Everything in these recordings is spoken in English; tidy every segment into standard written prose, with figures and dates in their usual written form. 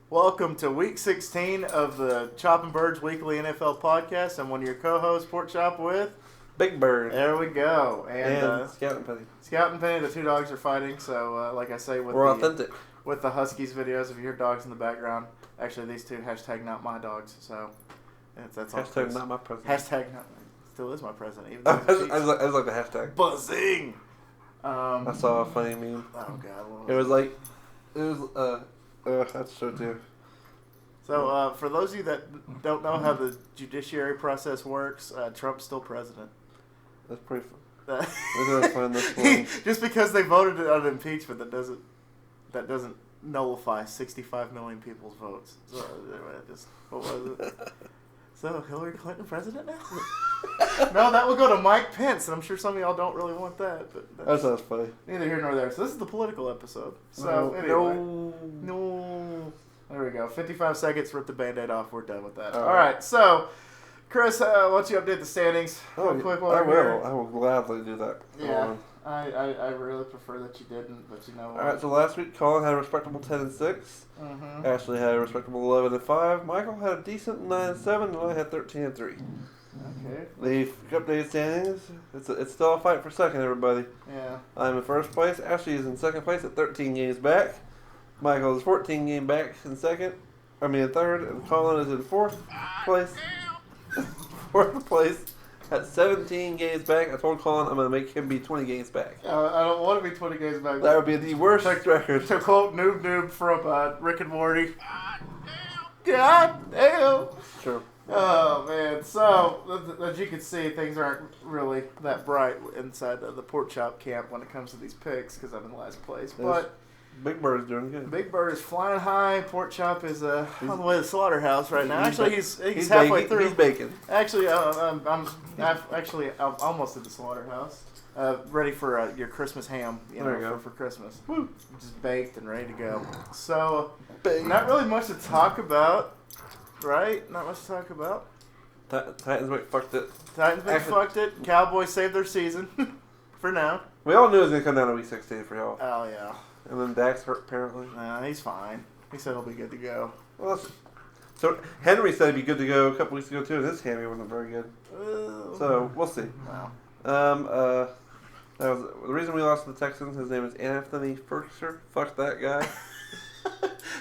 Welcome to Week 16 of the Chop and Birds Weekly NFL Podcast. I'm one of your co-hosts, Pork Chop with Big Bird. There we go. And Scout and Penny. Scout and Penny, the two dogs are fighting. So, like I say, We're authentic. With the Huskies videos, if you hear dogs in the background, actually these two hashtag not my dogs. So that's all. Hashtag not my president. Hashtag not still is my president. Even I though was like the hashtag. buzzing. I saw a funny meme. Oh God. It was that's so too. So, for those of you that don't know how the judiciary process works, Trump's still president. That's pretty fun. We're gonna find this one. Just because they voted on impeachment, that doesn't nullify 65 million people's votes. So, what was it? So, Hillary Clinton president now? No, that would go to Mike Pence, and I'm sure some of y'all don't really want that. But That sounds funny. neither here nor there. So this is the political episode. So no. There we go. 55 seconds, rip the Band-Aid off. We're done with that. All right. So, Chris, why don't you update the standings real quick while I we're here? will. I will gladly do that. Yeah. I really prefer that you didn't, but you know what? All right. So last week, Colin had a respectable 10-6. Mm-hmm. Ashley had a respectable 11-5. Michael had a decent 9-7, and I had 13-3. Okay. The updated standings. It's still a fight for second, everybody. Yeah. I'm in first place. Ashley is in second place at 13 games back. Michael is 14 games back in third, and Colin is in fourth place. Fourth place at 17 games back. I told Colin I'm going to make him be 20 games back. I don't want to be 20 games back. That would be the worst record. To quote Noob from Rick and Morty. God damn. Sure. Oh, man. So, as you can see, things aren't really that bright inside the Pork Chop camp when it comes to these picks because I'm in last place. But Big Bird is doing good. Big Bird is flying high. Pork Chop is on the way to the slaughterhouse right now. Actually, he's halfway baking, through. He's baking. Actually, I'm almost at the slaughterhouse. Ready for your Christmas ham, for Christmas. Woo. Just baked and ready to go. So, Baked. not really much to talk about. Right? Not much to talk about. Titans fucked it. Titans fucked it. Cowboys saved their season. For now. We all knew it was going to come down to week 16 for y'all. Oh, yeah. And then Dak's hurt, apparently. Nah, he's fine. He said he'll be good to go. Well, so Henry said he'd be good to go a couple weeks ago, too, and his hammy wasn't very good. So, we'll see. Wow. That was the reason we lost to the Texans. His name is Anthony Ferguson. Fuck that guy.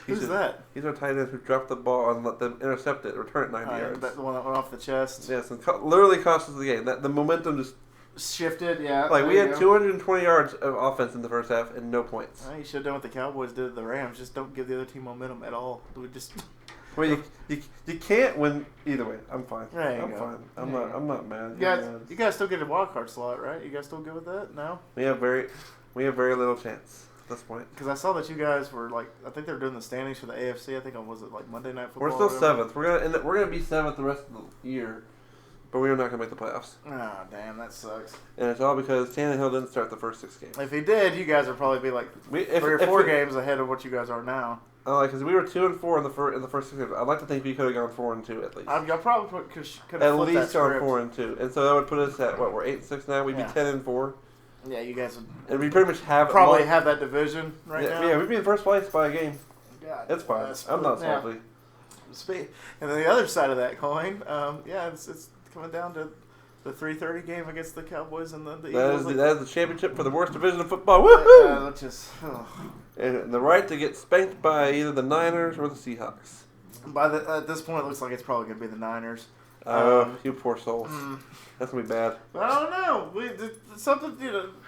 Who's that? He's our tight end who dropped the ball and let them intercept it, return it 90 yards. The one that went off the chest. Yes, and literally cost us the game. The momentum just shifted, yeah. Like, we had 220 yards of offense in the first half and no points. You should have done what the Cowboys did to the Rams. Just don't give the other team momentum at all. We just... Well, you can't win either way. I'm fine. I'm fine. I'm not mad. You guys still get a wild card slot, right? You guys still good with that? No. We have very little chance at this point. Because I saw that you guys were I think they were doing the standings for the AFC. I think was it Monday Night Football? We're still seventh. We're gonna be seventh the rest of the year, but we're not gonna make the playoffs. Oh, damn, that sucks. And it's all because Tannehill didn't start the first 6 games. If he did, you guys would probably be 3 or 4 games ahead of what you guys are now. Because we were 2-4 in the first 6 games. I'd like to think we could have gone 4-2 at least. Y'all probably could have at least gone 4-2, and so that would put us at we're 8-6 now. We'd be 10-4. Yeah, you guys would. And we pretty much have have that division now. Yeah, we'd be in first place by a game. God, it's fine. I'm not salty. And then the other side of that coin, it's coming down to the 3:30 game against the Cowboys and the Eagles. That is the championship for the worst division of football. Woohoo! And the right to get spanked by either the Niners or the Seahawks. At this point, it looks like it's probably going to be the Niners. You poor souls. That's going to be bad. But I don't know.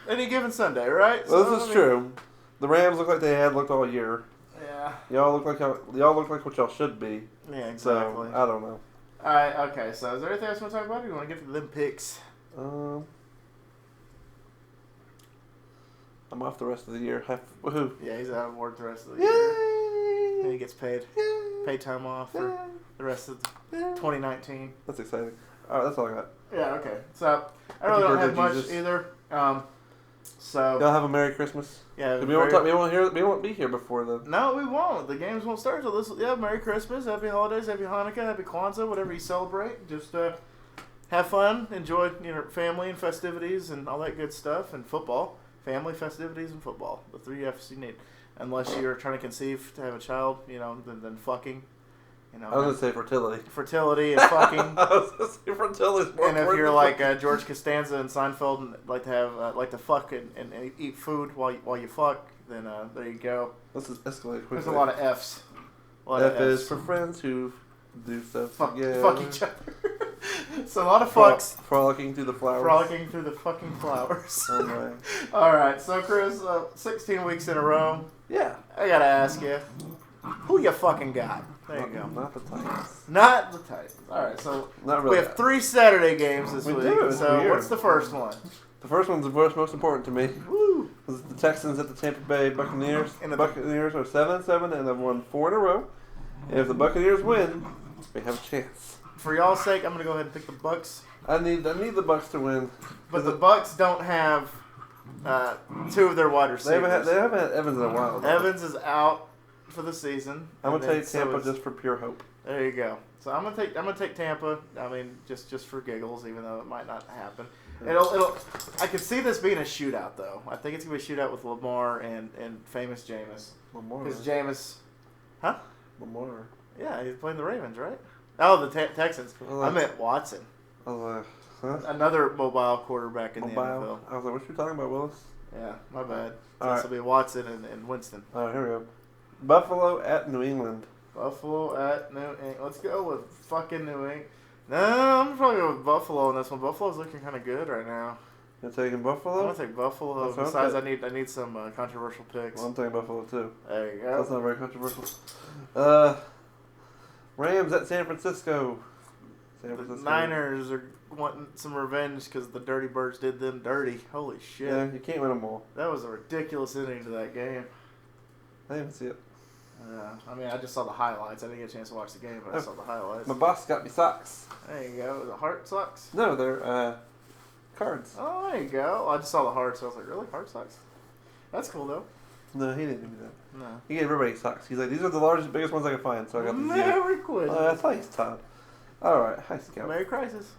Any given Sunday, right? Well, this is true. The Rams look like they had looked all year. Yeah. Y'all look like what y'all should be. Yeah, exactly. So, I don't know. All right, okay. So, is there anything else you want to talk about? Or you want to get to them picks? I'm off the rest of the year. Woohoo! Yeah, he's out of work the rest of the Yay! year. And he gets paid. Yay! Paid time off for the rest of 2019. That's exciting. All right, that's all I got. Yeah, okay. So, I really don't have much either. So y'all have a Merry Christmas. Yeah, we won't be here before then. No, we won't. The games won't start till this. Yeah, Merry Christmas, Happy Holidays, Happy Hanukkah, Happy Kwanzaa, whatever you celebrate. Just have fun, enjoy family and festivities and all that good stuff, and football, family festivities and football. The 3 F's you need. unless you're trying to conceive to have a child, then fucking. I was gonna say fertility. Fertility and fucking. I was gonna say fertility is more And if important you're than like fucking. George Costanza and Seinfeld and like to fuck and eat food while you fuck, then there you go. Let's just escalate quickly. There's a lot of F's. F is for friends who do stuff together. Fuck each other. So a lot of fucks. Frolicking through the flowers. Frolicking through the fucking flowers. Oh my. All right, so Chris, 16 weeks in a row. Yeah. I gotta ask you, who you fucking got? There you go. Not the Titans. Not the Titans. All right, so Not really. we have 3 Saturday games this We week. do, it's So weird. what's the first one? The first one's the most important to me. Woo! It's the Texans at the Tampa Bay Buccaneers. And The the- Buccaneers are 7-7 and have won 4 in a row. And if the Buccaneers win, we have a chance. For y'all's sake, I'm gonna go ahead and pick the Bucks. I need the Bucks to win. But the Bucks don't have 2 of their wide They receivers. haven't had Evans in a while. though. Evans is out for the season. I'm and gonna then take so Tampa is- just for pure hope. There you go. So I'm gonna take Tampa. I mean, just for giggles, even though it might not happen. It'll. I could see this being a shootout, though. I think it's gonna be a shootout with Lamar and famous Jameis. Lamar. Because Jameis, huh? Lamar. Yeah, he's playing the Ravens, right? Oh, the Texans. Well, I meant Watson, I was like, huh? another mobile quarterback in the Mobile. NFL. I was like, what you talking about, Willis? Yeah, my bad. So All this will be Watson and Winston. All right, here we go. Buffalo at New England. Buffalo at New England. Let's go with fucking New England. No, I'm probably going with Buffalo on this one. Buffalo's looking kind of good right now. You're taking I'm Buffalo? gonna take Buffalo. That's what Besides, I'm I need some controversial picks. Well, I'm taking Buffalo too. There you That's go. not very controversial. Rams at San Francisco. San The Francisco. Niners are wanting some revenge because the Dirty Birds did them dirty. Holy shit! Yeah, you can't win them all. That was a ridiculous ending to that game. I didn't even see it. I mean, I just saw the highlights. I didn't get a chance to watch the game, but I saw the highlights. My boss got me socks. There you go. The heart socks. No, they're cards. Oh, there you go. I just saw the hearts. So I was like, really? Heart socks? That's cool, though. No, he didn't give me that. No. He gave everybody socks. He's like, these are the largest, biggest ones I can find, so I got these. Merry Christmas. Thanks, Todd. All right, hi, Scout. Merry Crisis.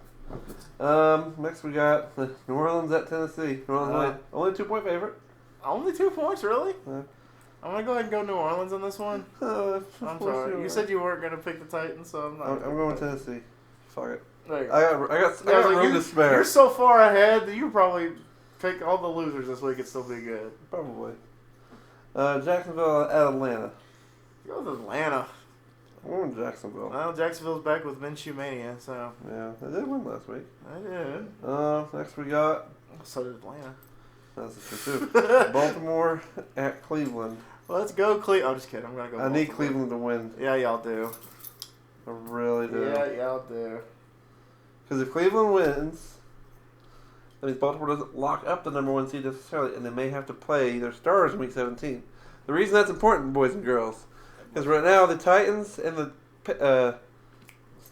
Next we got New Orleans at Tennessee. New Orleans only 2-point favorite. Only 2 points, really? Yeah. I'm going to go ahead and go New Orleans on this one. I'm I'm sorry. You said you weren't going to pick the Titans, so I'm not. I'm going Tennessee. Fuck it. There you go. I got room to spare. You're so far ahead that you probably pick all the losers this week and still be good. Probably. Jacksonville at Atlanta. Go with Atlanta. I'm going Jacksonville. Well, Jacksonville's back with Minshew Mania, so Yeah, they did win last week. I did. Next we got. So did Atlanta. That's true too. Baltimore at Cleveland. Let's go, Cleveland. I'm just kidding. I'm gonna go. I need Baltimore. Cleveland to win. Yeah, y'all do. I really do. Yeah, y'all do. Because if Cleveland wins, that means Baltimore doesn't lock up the number 1 seed necessarily, and they may have to play their stars in Week 17. The reason that's important, boys and girls, because right now the Titans and the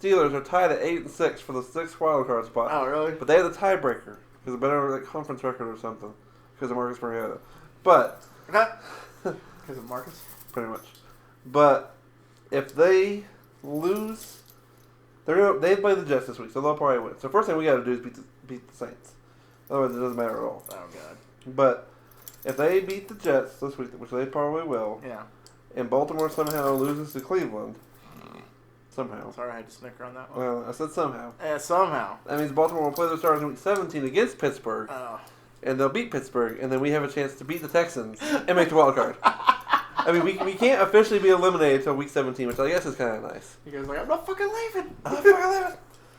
Steelers are tied at 8-6 for the 6th wild card spot. Oh, really? But they have the tiebreaker because a better conference record or something because of Marcus Mariota. But Because of Marcus. pretty much. But if they lose, they play the Jets this week, so they'll probably win. So first thing we got to do is beat the Saints. Otherwise, it doesn't matter at all. Oh God. But if they beat the Jets this week, which they probably will, Yeah. and Baltimore somehow loses to Cleveland, somehow. Sorry, I had to snicker on that one. Well, I said somehow. Somehow. That means Baltimore will play their stars in Week 17 against Pittsburgh, Oh. and they'll beat Pittsburgh, and then we have a chance to beat the Texans and make the wild card. I mean, we can't officially be eliminated until Week 17, which I guess is kind of nice. He goes like, I'm not fucking leaving. I'm not fucking leaving.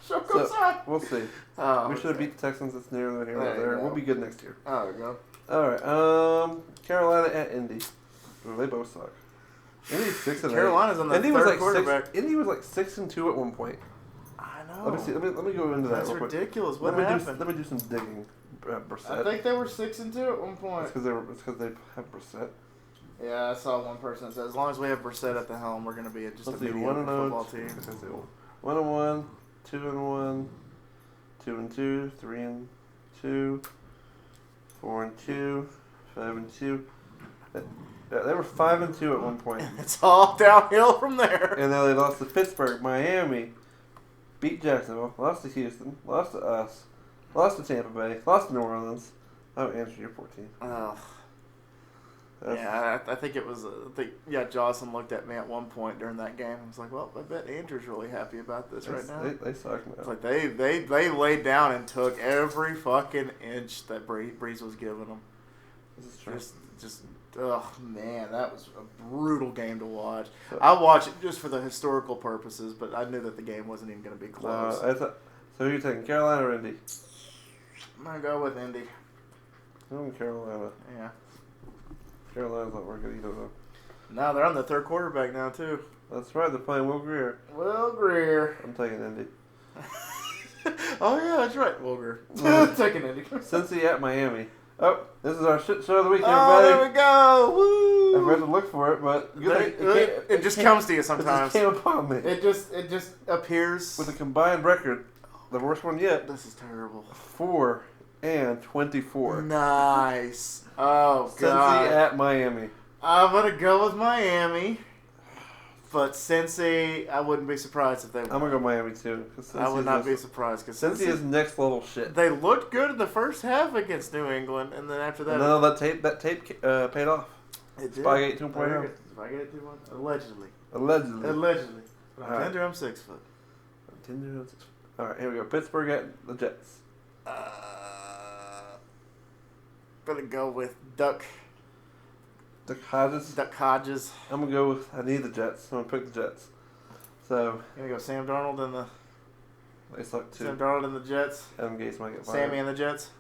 Show goes on. We'll see. Oh, We should have beat the Texans. It's near here or There you there. go. We'll be good next year. Oh, there we go. All right. Carolina at Indy. Ooh, they both suck. Indy's 6-8. Carolina's on the Indy third was like quarterback. Indy was like 6-2 at one point. I know. Let me see. Let me go into that. That's real quick. ridiculous. What let happened? me do some digging. Brissett. I think they were 6-2 at one point. It's because they have Brissett. Yeah, I saw one person that said, as long as we have Brissett at the helm, we're going to be just Let's a see. mediocre 1-0. football team. 1-1, 2-1, 2-2, 3-2, 4-2, 5-2. Yeah, they were 5-2 at one point. It's all downhill from there. And then they lost to Pittsburgh, Miami, beat Jacksonville, lost to Houston, lost to us, lost to Tampa Bay, lost to New Orleans. Oh, answer your 14. Oh. Yeah, I think it was. Jocelyn looked at me at one point during that game. I was like, "Well, I bet Andrew's really happy about this right now." They suck now. It's like they laid down and took every fucking inch that Breeze was giving them. This is true. Just oh man, that was a brutal game to watch. I watched it just for the historical purposes, but I knew that the game wasn't even going to be close. So who are you taking, Carolina or Indy? I'm gonna go with Indy. I'm Carolina. Yeah. Carolina's not working either though. Now they're on the third quarterback now too. That's right. They're playing Will Greer. Will Greer. I'm taking Indy. Oh yeah, that's right, Will Greer. Taking Indy. Cincy at Miami. Oh, this is our shit show of the week, Oh, everybody. there we go. Woo! Everybody had to look for it, but It just comes to you sometimes. It just came upon me. It just appears. With a combined record, the worst one yet, This is terrible. 4-24. Nice. Oh Cincy god. at Miami. I'm gonna go with Miami, but Cincy, I wouldn't be surprised if they won. I'm gonna go Miami too. I would not be surprised because Cincy is next level shit. They looked good in the first half against New England, and then after that, No, that tape paid off. it did. Spygate 2.0. Spygate 2.0. Allegedly. Allegedly. But All I'm right. tender, I'm 6 foot. All right, here we go. Pittsburgh at the Jets. Gonna go with Duck Hodges. Hodges. I'm gonna go with. I need the Jets. I'm gonna pick the Jets. So Gonna go Sam Darnold and the they suck too. Sam Darnold and the Jets. Adam Gates might get fired. Sammy and the Jets.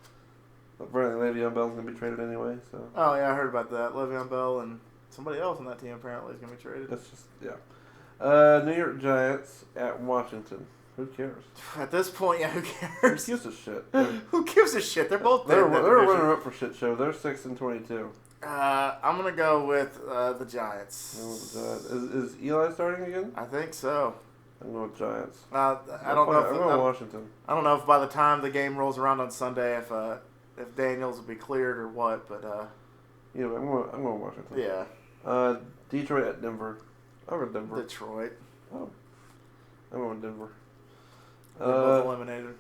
But apparently Le'Veon Bell's gonna be traded anyway. So Oh yeah, I heard about that. Le'Veon Bell and somebody else on that team apparently is gonna be traded. that's just New York Giants at Washington. Who cares? At this point, yeah, who Who cares? gives a shit? Who gives a shit? They're both They're dead in that a division. runner up for shit show. They're 6-22. I'm gonna go with the Giants. Is Eli starting again? I think so. I'm going with Giants. I don't know. I'm going Washington. I don't know if by the time the game rolls around on Sunday, if Daniels will be cleared or what. But Yeah, but I'm going Washington. yeah, Detroit at Denver. I'm going Denver. Detroit. Oh, I'm going Denver. They're both eliminated.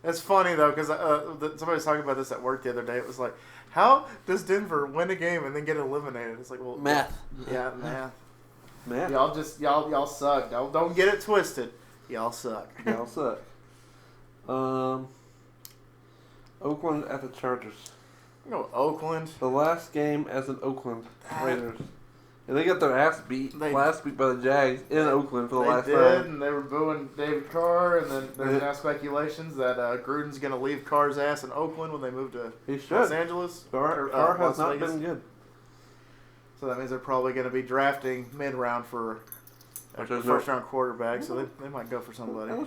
It's funny though because somebody was talking about this at work the other day. It was like, how does Denver win a game and then get eliminated? It's like, well, Math. Yeah, math. Man, Y'all suck. Don't get it twisted. Y'all suck. y'all suck. Oakland at the Chargers. No, Oakland. The last game as an Oakland Raiders. And they got their ass beat last week by the Jags in Oakland for the last They time. did, and they were booing David Carr, and then there's now speculations that Gruden's going to leave Carr's ass in Oakland when they move to He should. Los Angeles. Carr or, has Las not Vegas. been good. So that means they're probably going to be drafting mid-round for a first-round quarterback, so they might go for somebody. They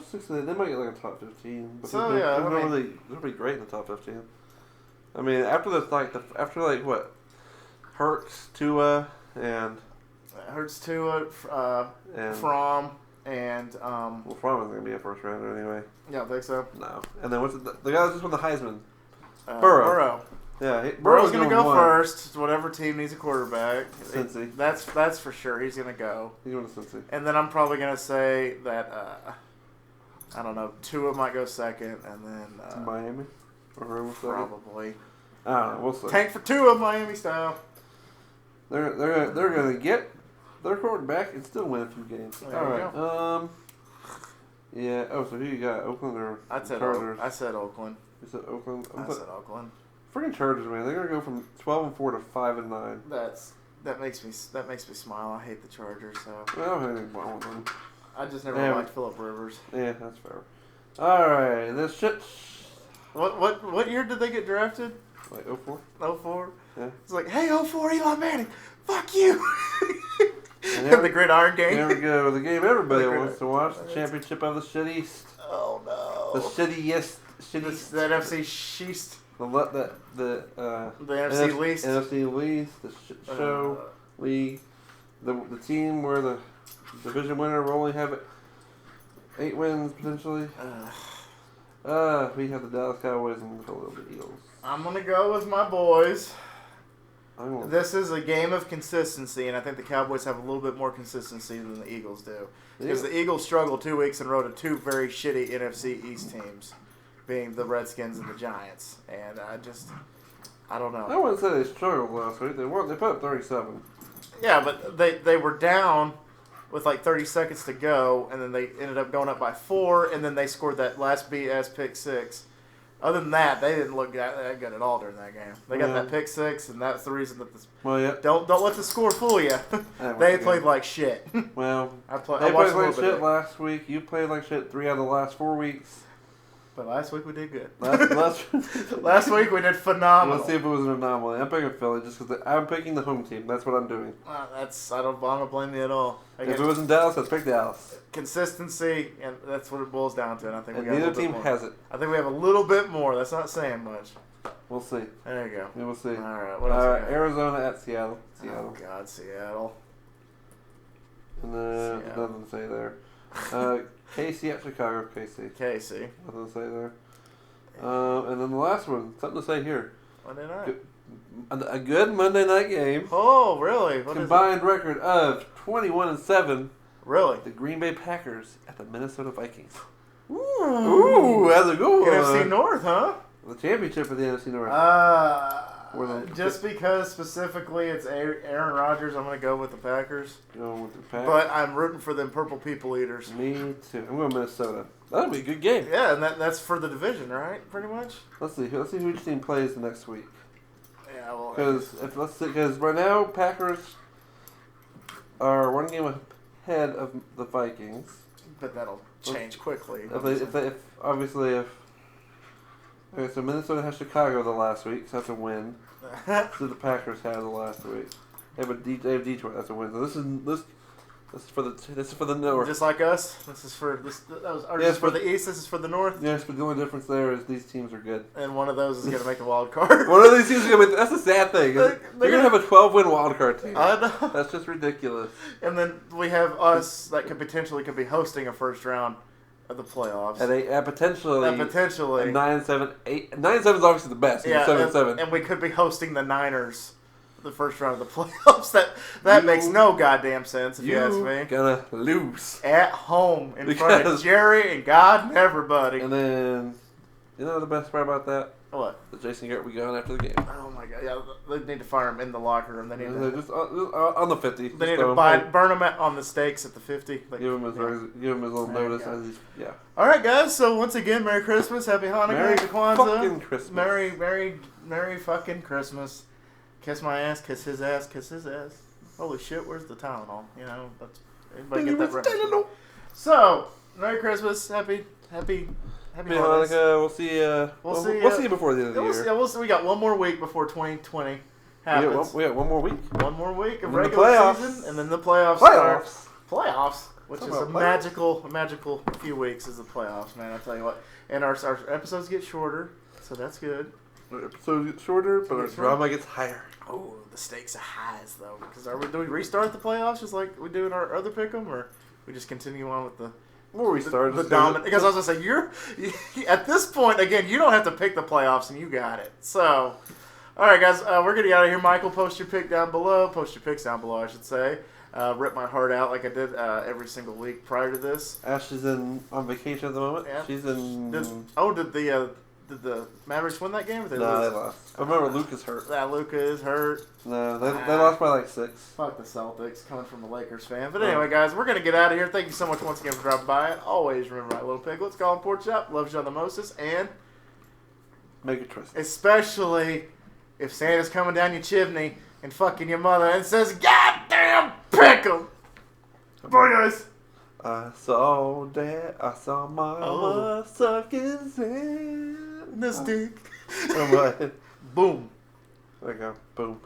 might get like a top 15. But So, they'll be great in the top 15. I mean, after what? Hurts, Tua, and Hurts Tua, and Fromm, and well, Fromm is gonna be a first rounder anyway. yeah, I think so. No, and then what's the guy that just won the Heisman? Burrow. Yeah, Burrow's gonna go first. Whatever team needs a quarterback, Cincy. That's for sure. He's gonna go. He's going to Cincy. And then I'm probably gonna say that I don't know. Tua might go second, and then To Miami, or whoever second. probably I don't know. We'll see. tank for Tua, Miami style. They're gonna get their quarterback and still win a few games. There All you right. Yeah. Oh, so who you got? Oakland or Chargers? I said Oakland. You said Oakland. I said Oakland. Freaking Chargers, man! They're gonna go from 12-4 to 5-9. That makes me smile. I hate the Chargers, so I don't have anything wrong with them. I just never liked Phillip Rivers. Yeah, that's fair. All right, this shit. What year did they get drafted? Like 04? 04? Yeah. It's like, hey, 04, Eli Manning, fuck you. And The Gridiron Game. There we go. The game everybody The wants to watch. The championship of the shit East. Oh no. The shittiest. The NFC East. The NFC least. NFC least. The shit show league. The team where the division winner will only have 8 wins potentially. We have the Dallas Cowboys and the Philadelphia Eagles. I'm gonna go with my boys. I'm This is a game of consistency, and I think the Cowboys have a little bit more consistency than the Eagles do. Because the Eagles struggled 2 weeks in a row to 2 very shitty NFC East teams, being the Redskins and the Giants. And I don't know. I wouldn't say they struggled last week. They won. They put up 37. Yeah, but they were down with like 30 seconds to go, and then they ended up going up by 4, and then they scored that last BS pick 6. Other than that, they didn't look that good at all during that game. They got that pick 6, and that's the reason that this. Well, yeah. Don't let the score fool you. They played like shit. Well, I played like shit last week. You played like shit 3 out of the last 4 weeks. But last week we did good. Last week we did phenomenal. Let's see if it was an anomaly. I'm picking Philly just because I'm picking the home team. That's what I'm doing. I don't blame you at all. Again, if it was in Dallas, I'd pick Dallas. Consistency, and that's what it boils down to. And I think neither team has it. I think we have a little bit more. That's not saying much. We'll see. There you go. Yeah, we'll see. All right. What else? Arizona at Seattle. Oh God, Seattle. And then nothing to say there. KC at Chicago. KC. Nothing to say there. And then the last one. Something to say here. Monday night. A good Monday night game. Oh, really? What combined record of 21-7. Really? The Green Bay Packers at the Minnesota Vikings. Ooh, that's a good one. NFC North, huh? The championship of the NFC North. Just because specifically it's Aaron Rodgers, I'm going to go with the Packers. Going with the Packers. But I'm rooting for them purple people eaters. Me too. I'm going Minnesota. That'll be a good game. Yeah, and that's for the division, right? Pretty much. Let's see who each team plays the next week. Yeah, well, because right now Packers are 1 game ahead of the Vikings. But that'll change quickly. Okay, so Minnesota has Chicago the last week, so that's a win. So the Packers had the last week. They have Detroit, that's a win. So this is for the North. Just like us. This is for the East. This is for the North. Yes, but the only difference there is these teams are good. And one of those is going to make the wild card. One of these teams is going to make. That's a sad thing. You're going to have a 12-win wild card team. I know. That's just ridiculous. And then we have us that could be hosting a first round of the playoffs. And potentially 9-7, 8. 9-7 is obviously the best. Yeah, 7-7. And we could be hosting the Niners. The first round of the playoffs. That makes no goddamn sense if you ask me. Gonna lose at home in front of Jerry and God and everybody. And then, you know the best part about that? What? The Jason Garrett will be gone after the game. Oh my God! Yeah, they need to fire him in the locker room. They need to just on the 50. They need to burn him on the stakes at the 50. Give him his little notice. All right, guys. So once again, Merry Christmas, Happy Hanukkah, Merry Kwanzaa, fucking Christmas, Merry fucking Christmas. Kiss my ass, kiss his ass, kiss his ass. Holy shit, where's the Tylenol? You know, anybody get that right? So, Merry Christmas, Happy holidays. We'll see. We'll see you before the end of the year. We'll see. We got one more week before 2020 happens. We got one more week. One more week of and regular season, and then the playoffs start. Playoffs, which is a magical few weeks is the playoffs, man. I tell you what. And our episodes get shorter, so that's good. Our episodes get shorter, but our drama gets higher. Oh, the stakes are highs though. Because do we restart the playoffs just like we do in our other pick'em, or we just continue on with the? We'll restart the dominant. Because I was gonna say you at this point again. You don't have to pick the playoffs, and you got it. So, all right, guys, we're gonna get out of here. Michael, post your pick down below. Post your picks down below, I should say. Rip my heart out like I did every single week prior to this. Ash is on vacation at the moment. Yeah. She's in. Did the Mavericks win that game? Or they lost. I remember Luka's hurt. Luka is hurt. No, they lost by like 6. Fuck the Celtics, coming from a Lakers fan. But anyway, guys, we're going to get out of here. Thank you so much once again for dropping by. Always remember my little piglets, call them pork chop, loves you on the mostest, and make it trust. Especially if Santa's coming down your chimney and fucking your mother and says, "Goddamn pickle." Bye, guys. I saw mama suck his hand. This dick. Oh, boom. There you go. Boom.